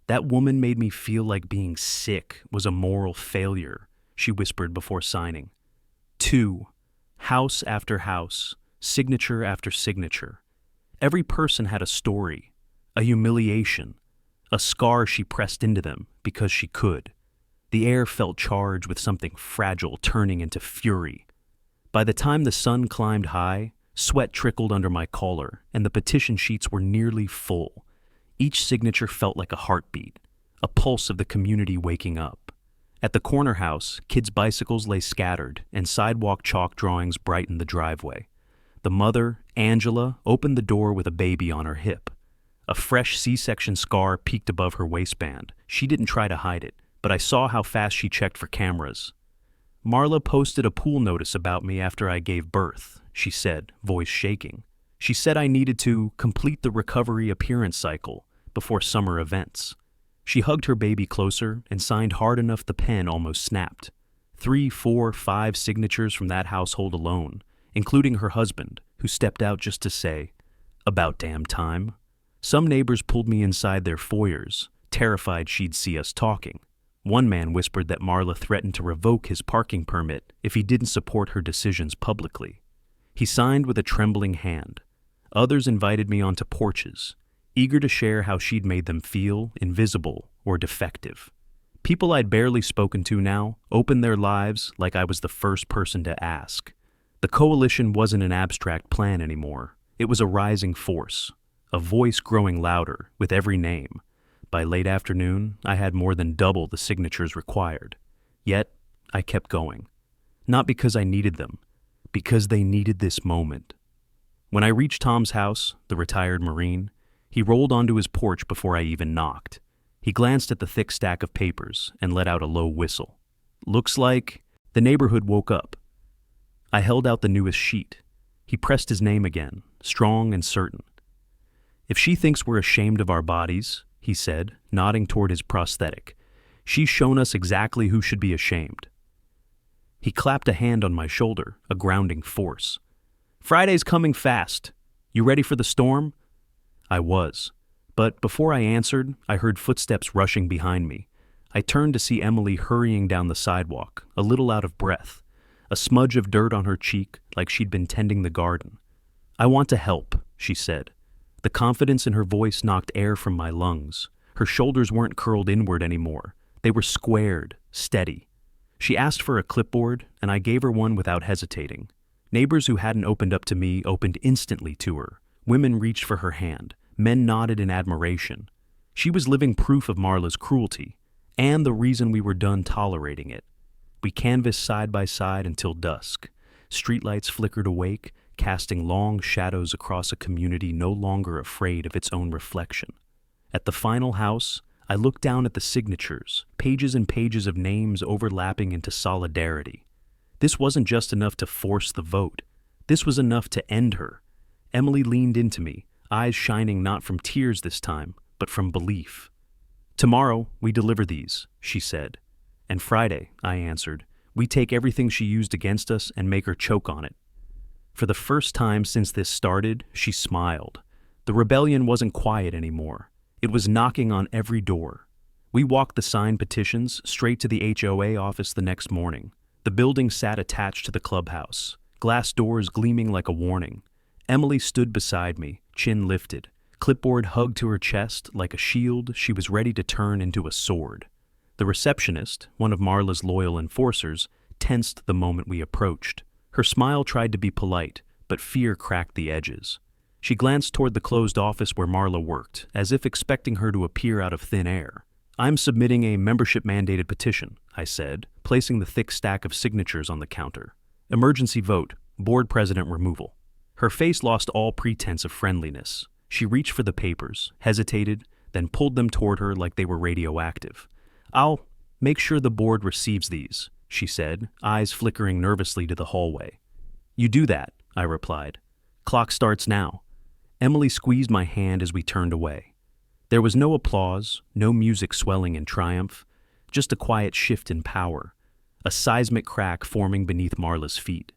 That woman made me feel like being sick was a moral failure, she whispered before signing. 2. House after house, signature after signature. Every person had a story, a humiliation, a scar she pressed into them because she could. The air felt charged with something fragile turning into fury. By the time the sun climbed high, sweat trickled under my collar, and the petition sheets were nearly full. Each signature felt like a heartbeat, a pulse of the community waking up. At the corner house, kids' bicycles lay scattered, and sidewalk chalk drawings brightened the driveway. The mother, Angela, opened the door with a baby on her hip. A fresh C-section scar peeked above her waistband. She didn't try to hide it, but I saw how fast she checked for cameras. Marla posted a pool notice about me after I gave birth, she said, voice shaking. She said I needed to complete the recovery appearance cycle before summer events. She hugged her baby closer and signed hard enough the pen almost snapped. 3, 4, 5 signatures from that household alone, including her husband, who stepped out just to say, "About damn time." Some neighbors pulled me inside their foyers, terrified she'd see us talking. One man whispered that Marla threatened to revoke his parking permit if he didn't support her decisions publicly. He signed with a trembling hand. Others invited me onto porches, eager to share how she'd made them feel invisible or defective. People I'd barely spoken to now opened their lives like I was the first person to ask. The coalition wasn't an abstract plan anymore. It was a rising force, a voice growing louder with every name. By late afternoon, I had more than double the signatures required. Yet, I kept going. Not because I needed them, because they needed this moment. When I reached Tom's house, the retired Marine, he rolled onto his porch before I even knocked. He glanced at the thick stack of papers and let out a low whistle. Looks like the neighborhood woke up. I held out the newest sheet. He pressed his name again, strong and certain. If she thinks we're ashamed of our bodies, he said, nodding toward his prosthetic, she's shown us exactly who should be ashamed. He clapped a hand on my shoulder, a grounding force. Friday's coming fast. You ready for the storm? I was. But before I answered, I heard footsteps rushing behind me. I turned to see Emily hurrying down the sidewalk, a little out of breath, a smudge of dirt on her cheek like she'd been tending the garden. I want to help, she said. The confidence in her voice knocked air from my lungs. Her shoulders weren't curled inward anymore. They were squared, steady. She asked for a clipboard, and I gave her one without hesitating. Neighbors who hadn't opened up to me opened instantly to her. Women reached for her hand. Men nodded in admiration. She was living proof of Marla's cruelty, and the reason we were done tolerating it. We canvassed side by side until dusk. Streetlights flickered awake, casting long shadows across a community no longer afraid of its own reflection. At the final house, I looked down at the signatures, pages and pages of names overlapping into solidarity. This wasn't just enough to force the vote. This was enough to end her. Emily leaned into me, eyes shining not from tears this time, but from belief. Tomorrow, we deliver these, she said. And Friday, I answered, we take everything she used against us and make her choke on it. For the first time since this started, she smiled. The rebellion wasn't quiet anymore. It was knocking on every door. We walked the signed petitions straight to the HOA office the next morning. The building sat attached to the clubhouse, glass doors gleaming like a warning. Emily stood beside me, chin lifted, clipboard hugged to her chest like a shield she was ready to turn into a sword. The receptionist, one of Marla's loyal enforcers, tensed the moment we approached. Her smile tried to be polite, but fear cracked the edges. She glanced toward the closed office where Marla worked, as if expecting her to appear out of thin air. "I'm submitting a membership-mandated petition," I said, placing the thick stack of signatures on the counter. "Emergency vote, board president removal." Her face lost all pretense of friendliness. She reached for the papers, hesitated, then pulled them toward her like they were radioactive. "I'll make sure the board receives these," she said, eyes flickering nervously to the hallway. "You do that," I replied. "Clock starts now." Emily squeezed my hand as we turned away. There was no applause, no music swelling in triumph, just a quiet shift in power, a seismic crack forming beneath Marla's feet.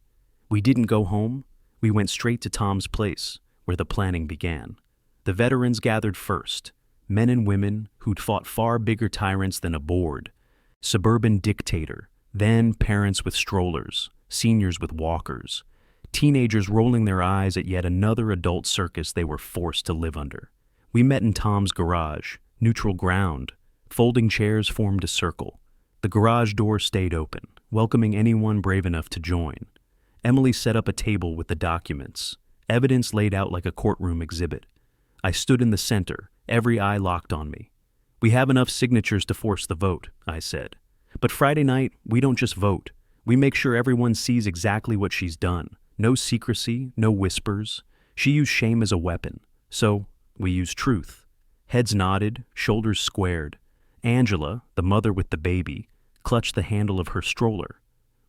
We didn't go home. We went straight to Tom's place, where the planning began. The veterans gathered first, men and women who'd fought far bigger tyrants than a board, suburban dictator, then parents with strollers, seniors with walkers, teenagers rolling their eyes at yet another adult circus they were forced to live under. We met in Tom's garage, neutral ground. Folding chairs formed a circle. The garage door stayed open, welcoming anyone brave enough to join. Emily set up a table with the documents, evidence laid out like a courtroom exhibit. I stood in the center, every eye locked on me. "We have enough signatures to force the vote," I said. "But Friday night, we don't just vote. We make sure everyone sees exactly what she's done. No secrecy, no whispers. She used shame as a weapon. So, we use truth." Heads nodded, shoulders squared. Angela, the mother with the baby, clutched the handle of her stroller.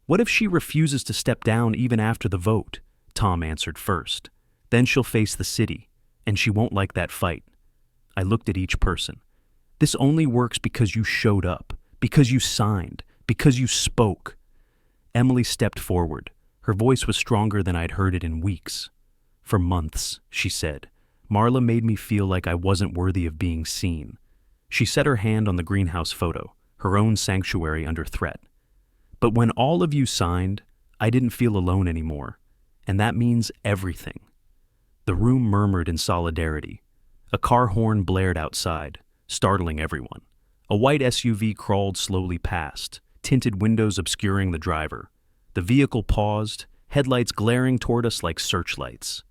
"What if she refuses to step down even after the vote?" Tom answered first. "Then she'll face the city, and she won't like that fight." I looked at each person. "This only works because you showed up, because you signed, because you spoke." Emily stepped forward. Her voice was stronger than I'd heard it in weeks. "For months," she said, "Marla made me feel like I wasn't worthy of being seen." She set her hand on the greenhouse photo, her own sanctuary under threat. "But when all of you signed, I didn't feel alone anymore, and that means everything." The room murmured in solidarity. A car horn blared outside, startling everyone. A white SUV crawled slowly past, tinted windows obscuring the driver. The vehicle paused, headlights glaring toward us like searchlights.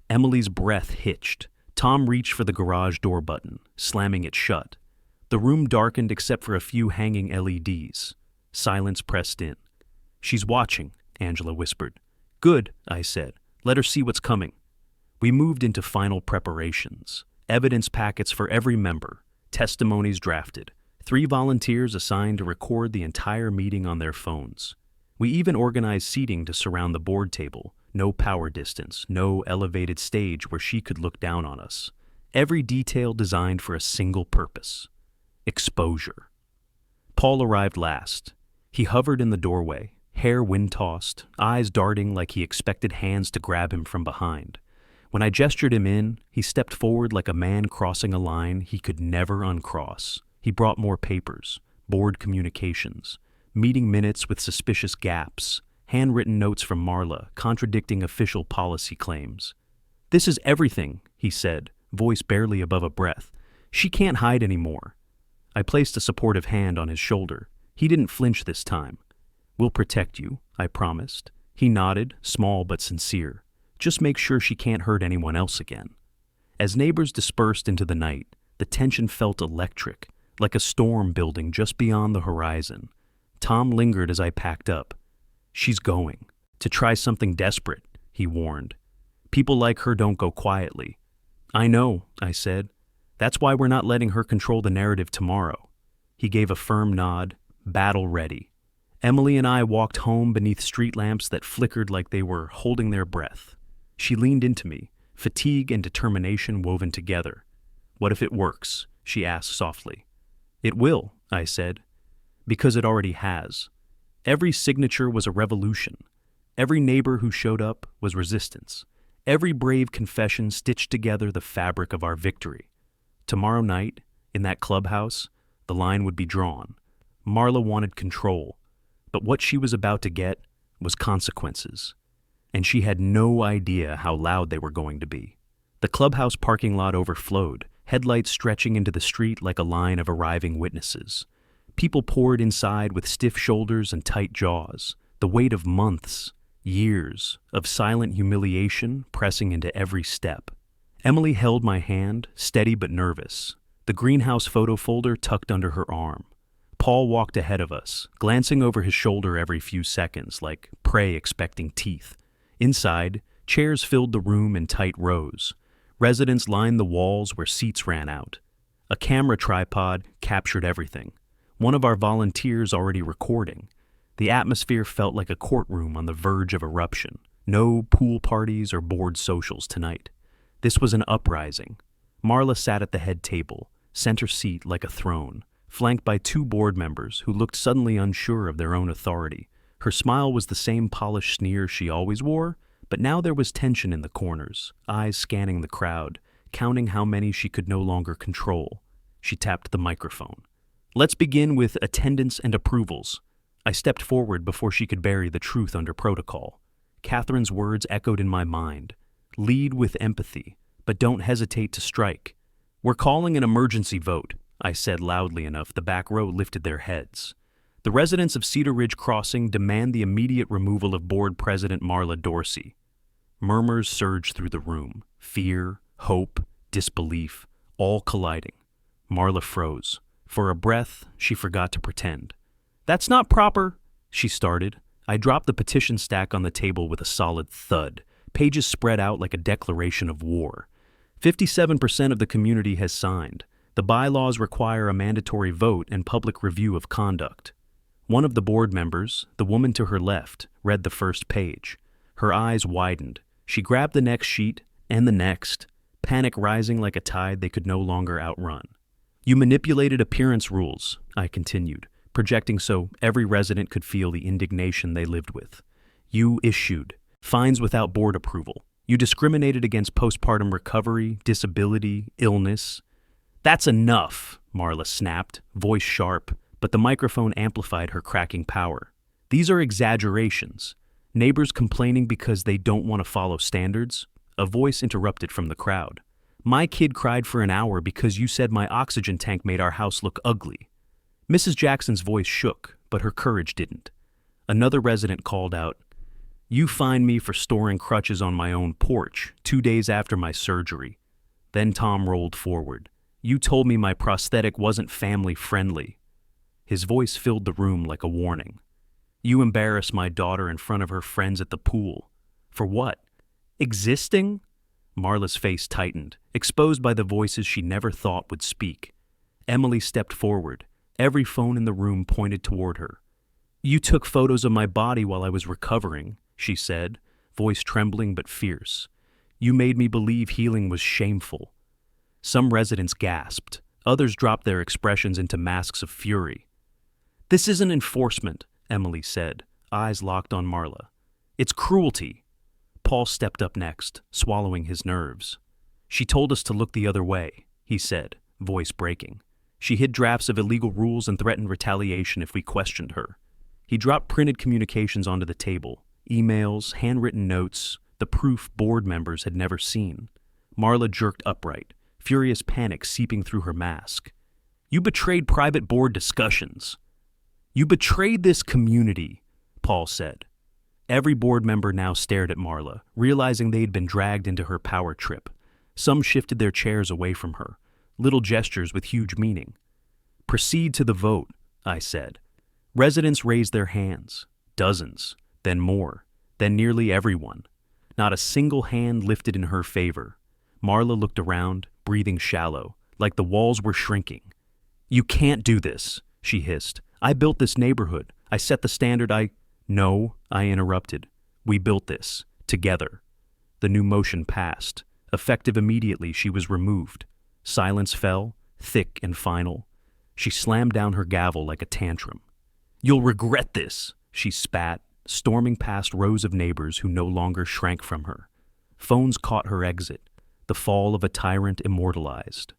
Emily's breath hitched. Tom reached for the garage door button, slamming it shut. The room darkened except for a few hanging LEDs. Silence pressed in. "She's watching," Angela whispered. "Good," I said. "Let her see what's coming." We moved into final preparations. Evidence packets for every member, testimonies drafted, 3 volunteers assigned to record the entire meeting on their phones. We even organized seating to surround the board table, no power distance, no elevated stage where she could look down on us. Every detail designed for a single purpose: exposure. Paul arrived last. He hovered in the doorway, hair wind-tossed, eyes darting like he expected hands to grab him from behind. When I gestured him in, he stepped forward like a man crossing a line he could never uncross. He brought more papers, board communications, meeting minutes with suspicious gaps, handwritten notes from Marla contradicting official policy claims. "This is everything," he said, voice barely above a breath. "She can't hide anymore." I placed a supportive hand on his shoulder. He didn't flinch this time. "We'll protect you," I promised. He nodded, small but sincere. "Just make sure she can't hurt anyone else again." As neighbors dispersed into the night, the tension felt electric, like a storm building just beyond the horizon. Tom lingered as I packed up. "She's going to try something desperate," he warned. "People like her don't go quietly." "I know," I said. "That's why we're not letting her control the narrative tomorrow." He gave a firm nod, battle ready. Emily and I walked home beneath street lamps that flickered like they were holding their breath. She leaned into me, fatigue and determination woven together. "What if it works?" she asked softly. "It will," I said, "because it already has." Every signature was a revolution. Every neighbor who showed up was resistance. Every brave confession stitched together the fabric of our victory. Tomorrow night, in that clubhouse, the line would be drawn. Marla wanted control, but what she was about to get was consequences. And she had no idea how loud they were going to be. The clubhouse parking lot overflowed, headlights stretching into the street like a line of arriving witnesses. People poured inside with stiff shoulders and tight jaws, the weight of months, years, of silent humiliation pressing into every step. Emily held my hand, steady but nervous, the greenhouse photo folder tucked under her arm. Paul walked ahead of us, glancing over his shoulder every few seconds, like prey expecting teeth. Inside, chairs filled the room in tight rows. Residents lined the walls where seats ran out. A camera tripod captured everything. One of our volunteers already recording. The atmosphere felt like a courtroom on the verge of eruption. No pool parties or board socials tonight. This was an uprising. Marla sat at the head table, center seat like a throne, flanked by two board members who looked suddenly unsure of their own authority. Her smile was the same polished sneer she always wore, but now there was tension in the corners, eyes scanning the crowd, counting how many she could no longer control. She tapped the microphone. "Let's begin with attendance and approvals." I stepped forward before she could bury the truth under protocol. Catherine's words echoed in my mind. "Lead with empathy, but don't hesitate to strike." "We're calling an emergency vote," I said loudly enough the back row lifted their heads. "The residents of Cedar Ridge Crossing demand the immediate removal of Board President Marla Dorsey." Murmurs surged through the room. Fear, hope, disbelief, all colliding. Marla froze. For a breath, she forgot to pretend. "That's not proper," she started. I dropped the petition stack on the table with a solid thud. Pages spread out like a declaration of war. 57% of the community has signed. The bylaws require a mandatory vote and public review of conduct. One of the board members, the woman to her left, read the first page. Her eyes widened. She grabbed the next sheet, and the next, panic rising like a tide they could no longer outrun. "You manipulated appearance rules," I continued, projecting so every resident could feel the indignation they lived with. "You issued fines without board approval. You discriminated against postpartum recovery, disability, illness." "That's enough," Marla snapped, voice sharp, but the microphone amplified her cracking power. "These are exaggerations. Neighbors complaining because they don't want to follow standards?" A voice interrupted from the crowd. "My kid cried for an hour because you said my oxygen tank made our house look ugly." Mrs. Jackson's voice shook, but her courage didn't. Another resident called out, "You fined me for storing crutches on my own porch 2 days after my surgery." Then Tom rolled forward. "You told me my prosthetic wasn't family friendly." His voice filled the room like a warning. "You embarrassed my daughter in front of her friends at the pool. For what? Existing?" Marla's face tightened, exposed by the voices she never thought would speak. Emily stepped forward. Every phone in the room pointed toward her. "You took photos of my body while I was recovering," she said, voice trembling but fierce. "You made me believe healing was shameful." Some residents gasped. Others dropped their expressions into masks of fury. "This isn't enforcement," Emily said, eyes locked on Marla. "It's cruelty." Paul stepped up next, swallowing his nerves. "She told us to look the other way," he said, voice breaking. "She hid drafts of illegal rules and threatened retaliation if we questioned her." He dropped printed communications onto the table, emails, handwritten notes, the proof board members had never seen. Marla jerked upright, furious panic seeping through her mask. "You betrayed private board discussions." "You betrayed this community," Paul said. Every board member now stared at Marla, realizing they'd been dragged into her power trip. Some shifted their chairs away from her, little gestures with huge meaning. "Proceed to the vote," I said. Residents raised their hands, dozens, then more, then nearly everyone. Not a single hand lifted in her favor. Marla looked around, breathing shallow, like the walls were shrinking. "You can't do this," she hissed. "I built this neighborhood. I set the standard. No," I interrupted. "We built this, together." The new motion passed. Effective immediately, she was removed. Silence fell, thick and final. She slammed down her gavel like a tantrum. "You'll regret this," she spat, storming past rows of neighbors who no longer shrank from her. Phones caught her exit, the fall of a tyrant immortalized.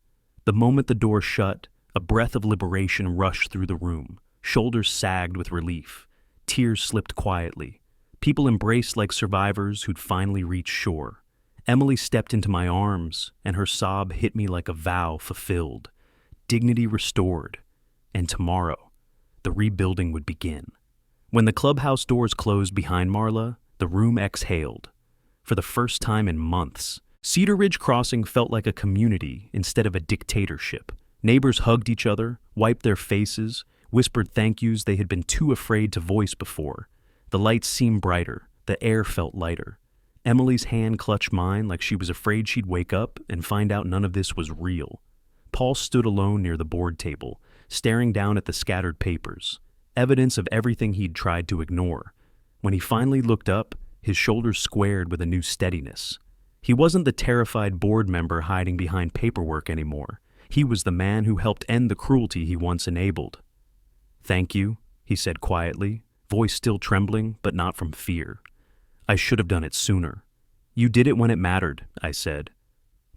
The moment the door shut, a breath of liberation rushed through the room. Shoulders sagged with relief. Tears slipped quietly. People embraced like survivors who'd finally reached shore. Emily stepped into my arms, and her sob hit me like a vow fulfilled. Dignity restored. And tomorrow, the rebuilding would begin. When the clubhouse doors closed behind Marla, the room exhaled. For the first time in months, Cedar Ridge Crossing felt like a community instead of a dictatorship. Neighbors hugged each other, wiped their faces, whispered thank yous they had been too afraid to voice before. The lights seemed brighter, the air felt lighter. Emily's hand clutched mine like she was afraid she'd wake up and find out none of this was real. Paul stood alone near the board table, staring down at the scattered papers, evidence of everything he'd tried to ignore. When he finally looked up, his shoulders squared with a new steadiness. He wasn't the terrified board member hiding behind paperwork anymore. He was the man who helped end the cruelty he once enabled. "Thank you," he said quietly, voice still trembling, but not from fear. "I should have done it sooner." "You did it when it mattered," I said.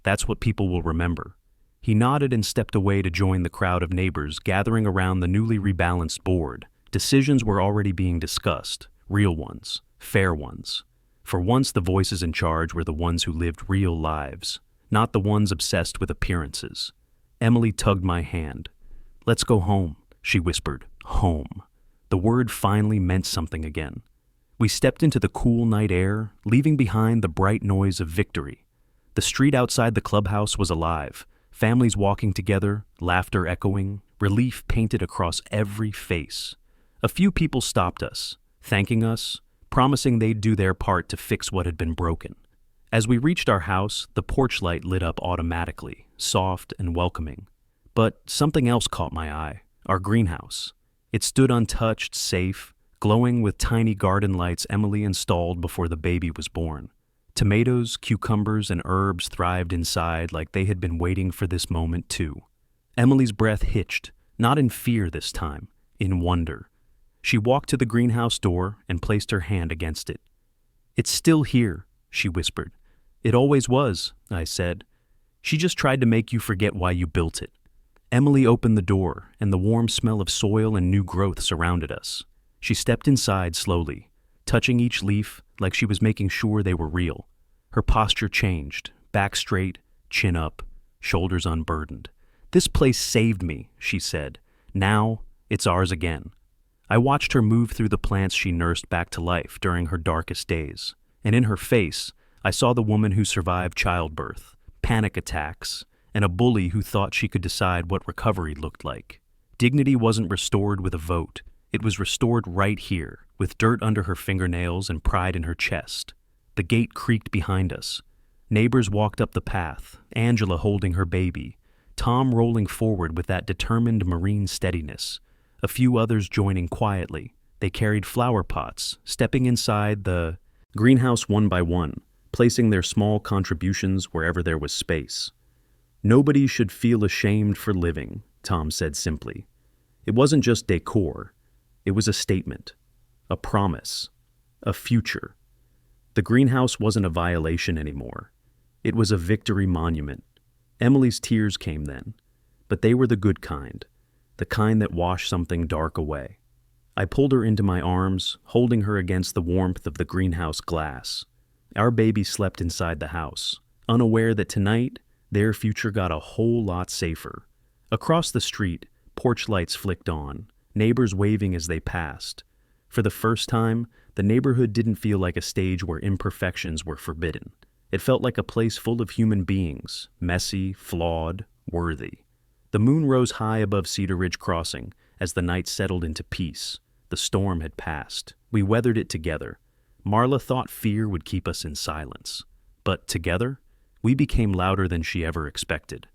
"That's what people will remember." He nodded and stepped away to join the crowd of neighbors gathering around the newly rebalanced board. Decisions were already being discussed, real ones, fair ones. For once, the voices in charge were the ones who lived real lives, not the ones obsessed with appearances. Emily tugged my hand. "Let's go home," she whispered. Home. The word finally meant something again. We stepped into the cool night air, leaving behind the bright noise of victory. The street outside the clubhouse was alive, families walking together, laughter echoing, relief painted across every face. A few people stopped us, thanking us, promising they'd do their part to fix what had been broken. As we reached our house, the porch light lit up automatically, soft and welcoming. But something else caught my eye, our greenhouse. It stood untouched, safe, glowing with tiny garden lights Emily installed before the baby was born. Tomatoes, cucumbers, and herbs thrived inside like they had been waiting for this moment too. Emily's breath hitched, not in fear this time, in wonder. She walked to the greenhouse door and placed her hand against it. "It's still here," she whispered. "It always was," I said. "She just tried to make you forget why you built it." Emily opened the door, and the warm smell of soil and new growth surrounded us. She stepped inside slowly, touching each leaf like she was making sure they were real. Her posture changed, back straight, chin up, shoulders unburdened. "This place saved me," she said. "Now, it's ours again." I watched her move through the plants she nursed back to life during her darkest days, and in her face, I saw the woman who survived childbirth, panic attacks, and a bully who thought she could decide what recovery looked like. Dignity wasn't restored with a vote. It was restored right here, with dirt under her fingernails and pride in her chest. The gate creaked behind us. Neighbors walked up the path, Angela holding her baby, Tom rolling forward with that determined marine steadiness, a few others joining quietly. They carried flower pots, stepping inside the greenhouse one by one, placing their small contributions wherever there was space. "Nobody should feel ashamed for living," Tom said simply. It wasn't just decor. It was a statement, a promise, a future. The greenhouse wasn't a violation anymore. It was a victory monument. Emily's tears came then, but they were the good kind, the kind that washed something dark away. I pulled her into my arms, holding her against the warmth of the greenhouse glass. Our baby slept inside the house, unaware that tonight, their future got a whole lot safer. Across the street, porch lights flicked on, neighbors waving as they passed. For the first time, the neighborhood didn't feel like a stage where imperfections were forbidden. It felt like a place full of human beings, messy, flawed, worthy. The moon rose high above Cedar Ridge Crossing as the night settled into peace. The storm had passed. We weathered it together. Marla thought fear would keep us in silence. But together, we became louder than she ever expected.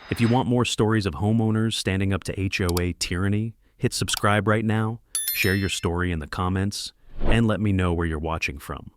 If you want more stories of homeowners standing up to HOA tyranny, hit subscribe right now, share your story in the comments, and let me know where you're watching from.